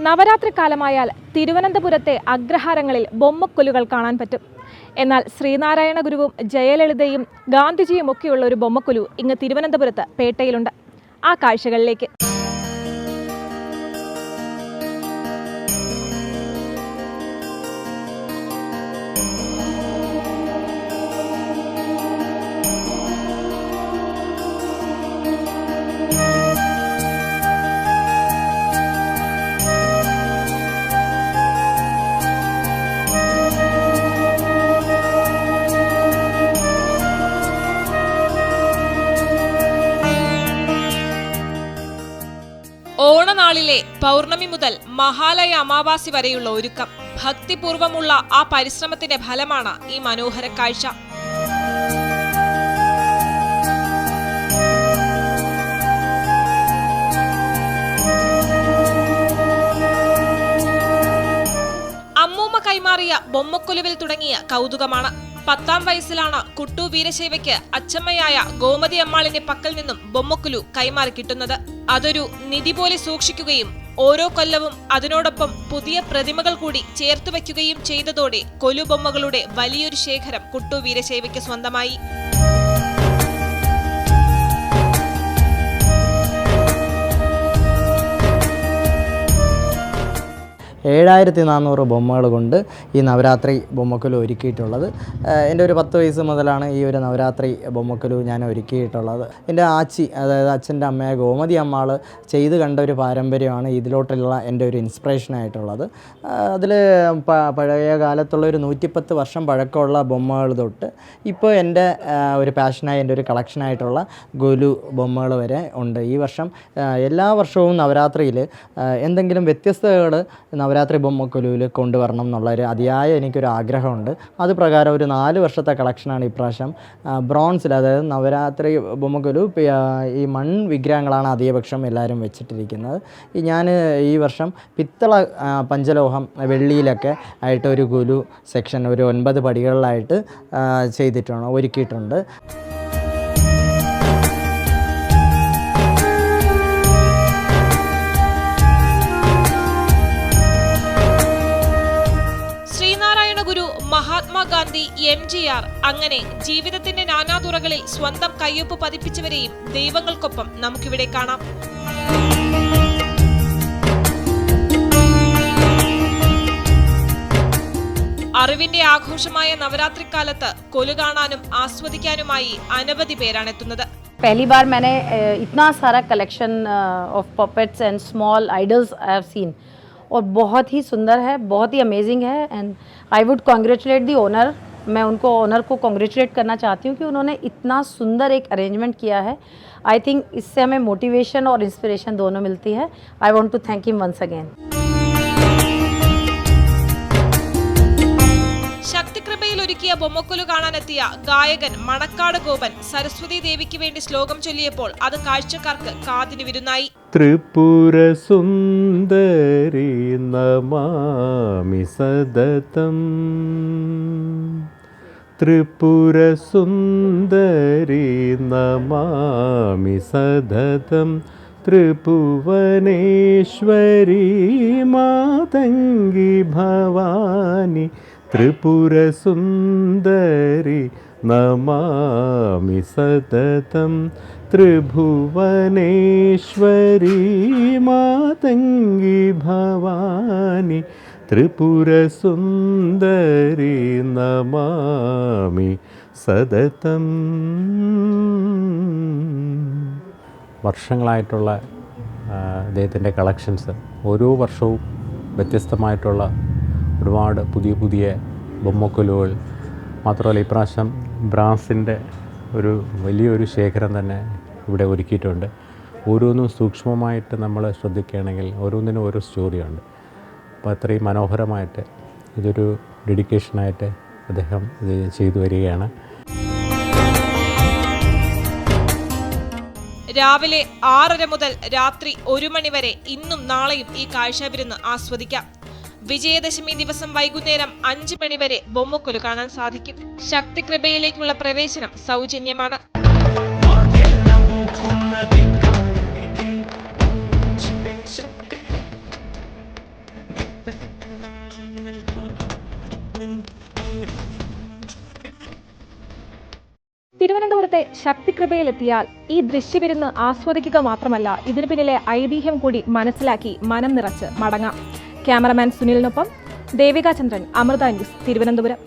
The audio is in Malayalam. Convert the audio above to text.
നവരാത്രി കാലമായാൽ തിരുവനന്തപുരത്തെ അഗ്രഹാരങ്ങളിൽ ബൊമ്മക്കൊലുകൾ കാണാൻ പറ്റും. എന്നാൽ ശ്രീനാരായണ ഗുരുവും ജയലളിതയും ഗാന്ധിജിയും ഒക്കെയുള്ള ഒരു ബൊമ്മക്കൊലു ഇങ്ങ് തിരുവനന്തപുരത്ത് പേട്ടയിലുണ്ട്. ആ കാഴ്ചകളിലേക്ക്. ഓണനാളിലെ പൗർണമി മുതൽ മഹാലയ അമാവാസി വരെയുള്ള ഒരുക്കം, ഭക്തിപൂർവമുള്ള ആ പരിശ്രമത്തിന്റെ ഫലമാണ് ഈ മനോഹര കാഴ്ച. അമ്മൂമ്മ കൈമാറിയ ബൊമ്മക്കൊലുവിൽ തുടങ്ങിയ കൗതുകമാണ്. 10ാം വയസ്സിലാണ് കുട്ടു വീരശൈവയ്ക്ക് അച്ചമ്മയായ ഗോമതി അമ്മാളിന്റെ പക്കൽ നിന്നും ബൊമ്മക്കൊലു കൈമാറി കിട്ടുന്നത്. അതൊരു നിധി പോലെ സൂക്ഷിക്കുകയും ഓരോ കൊല്ലവും അതിനോടൊപ്പം പുതിയ പ്രതിമകൾ കൂടി ചേർത്ത് വയ്ക്കുകയും ചെയ്തതോടെ കൊലുബൊമ്മകളുടെ വലിയൊരു ശേഖരം കുട്ടു വീരശൈവയ്ക്ക് സ്വന്തമായി. 7400 ബൊമ്മകൾ കൊണ്ട് ഈ നവരാത്രി ബൊമ്മക്കൊലു ഒരുക്കിയിട്ടുള്ളത്. എൻ്റെ ഒരു 10 വയസ്സ് മുതലാണ് ഈ ഒരു നവരാത്രി ബൊമ്മക്കൊലു ഞാൻ ഒരുക്കിയിട്ടുള്ളത്. എൻ്റെ ആച്ചി, അതായത് അച്ഛൻ്റെ അമ്മയായ ഗോമതി അമ്മാൾ ചെയ്ത് കണ്ട ഒരു പാരമ്പര്യമാണ് ഇതിലോട്ടുള്ള എൻ്റെ ഒരു ഇൻസ്പിറേഷനായിട്ടുള്ളത്. അതിൽ പഴയ കാലത്തുള്ള ഒരു 110 വർഷം പഴക്കമുള്ള ബൊമ്മകൾ തൊട്ട് ഇപ്പോൾ എൻ്റെ ഒരു പാഷനായി എൻ്റെ ഒരു കളക്ഷനായിട്ടുള്ള ഗൊലു ബൊമ്മകൾ വരെ ഉണ്ട്. ഈ വർഷം എല്ലാ വർഷവും നവരാത്രിയിൽ എന്തെങ്കിലും വ്യത്യസ്തതകൾ നവരാത്രി ബൊമ്മക്കൊലുവിൽ കൊണ്ടുവരണം എന്നുള്ളൊരു അതിയായ എനിക്കൊരു ആഗ്രഹമുണ്ട്. അത് പ്രകാരം ഒരു 4 വർഷത്തെ കളക്ഷനാണ് ഇപ്രാവശ്യം ബ്രോൺസിൽ, അതായത് നവരാത്രി ബൊമ്മക്കൊലു ഈ വിഗ്രഹങ്ങളാണ് അധികപക്ഷം എല്ലാവരും വെച്ചിട്ടിരിക്കുന്നത്. ഞാൻ ഈ വർഷം പിത്തള, പഞ്ചലോഹം, വെള്ളിയിലൊക്കെ ആയിട്ട് ഒരു ഗൊലു സെക്ഷൻ ഒരു 9 പടികളിലായിട്ട് ഒരുക്കിയിട്ടുണ്ട്. മഹാത്മാഗാന്ധി, MGR, അങ്ങനെ ജീവിതത്തിന്റെ നാനാതുറകളിൽ സ്വന്തം കയ്യൊപ്പ് പതിപ്പിച്ചവരെയും ദൈവങ്ങൾക്കൊപ്പം നമുക്കിവിടെ കാണാം. അറിവിന്റെ ആഘോഷമായ നവരാത്രിക്കാലത്ത് കൊലു കാണാനും ആസ്വദിക്കാനുമായി അനവധി പേരാണ് എത്തുന്നത്. पहली बार मैंने इतना सारा collection of puppets and small idols I have seen और बहुत ही सुंदर है, बहुत ही अमेजिंग है. And I would congratulate the owner. मैं ओनर को कॉन्ग्रेचुलेट करना चाहती हूँ कि उन्होंने इतना सुंदर एक अरेंजमेंट किया है. आई थिंक इससे हमें मोटिवेशन और इंस्पिरेशन दोनों मिलती है. I want to thank him once again. ശക്തികൃപയിൽ ഒരുക്കിയ ബൊമ്മക്കൊലു കാണാനെത്തിയ ഗായകൻ മണക്കാട് ഗോപൻ സരസ്വതി ദേവിക്ക് വേണ്ടി ശ്ലോകം ചൊല്ലിയപ്പോൾ അത് കാഴ്ചക്കാർക്ക് കാതിന് വിരുന്നായി. ത്രിപുര സുന്ദരി നമാമി സദതം, ത്രിപുര സുന്ദരി നമാമി സദതം, ത്രിഭുവനേശ്വരി മാതംഗി ഭവാനി, ത്രിപുര സുന്ദരി നമാമി സതതം, ത്രിഭുവനേശ്വരി മാതംഗി ഭവാനി, ത്രിപുര സുന്ദരി നമാമി സതതം. വർഷങ്ങളായിട്ടുള്ള അദ്ദേഹത്തിൻ്റെ കളക്ഷൻസ്, ഓരോ വർഷവും വ്യത്യസ്തമായിട്ടുള്ള ഒരുപാട് പുതിയ ബൊമ്മക്കൊലുകൾ, മാത്രമല്ല ഇപ്രാവശ്യം ബ്രാസിൻ്റെ ഒരു വലിയൊരു ശേഖരം തന്നെ ഇവിടെ ഒരുക്കിയിട്ടുണ്ട്. ഓരോന്നും സൂക്ഷ്മമായിട്ട് നമ്മൾ ശ്രദ്ധിക്കുകയാണെങ്കിൽ ഓരോന്നിനും ഓരോ സ്റ്റോറിയുണ്ട്. അപ്പോൾ അത്രയും മനോഹരമായിട്ട് ഇതൊരു ഡെഡിക്കേഷനായിട്ട് അദ്ദേഹം ഇത് ചെയ്തു വരികയാണ്. രാവിലെ 6:30 മുതൽ രാത്രി 1 മണി വരെ ഇന്നും നാളെയും ഈ കാഴ്ചാവിരുന്ന് ആസ്വദിക്കാം. വിജയദശമി ദിവസം വൈകുന്നേരം 5 മണി വരെ ബൊമ്മക്കൊലു കാണാൻ സാധിക്കും. ശക്തികൃപയിലേക്കുള്ള പ്രവേശനം സൗജന്യമാണ്. തിരുവനന്തപുരത്തെ ശക്തികൃപയിലെത്തിയാൽ ഈ ദൃശ്യവിരുന്ന് ആസ്വദിക്കുക മാത്രമല്ല, ഇതിനു പിന്നിലെ ഐതിഹ്യം കൂടി മനസ്സിലാക്കി മനം നിറച്ച് മടങ്ങാം. ക്യാമറമാൻ സുനിലിനൊപ്പം ദേവിക ചന്ദ്രൻ, അമൃത ന്യൂസ്, തിരുവനന്തപുരം.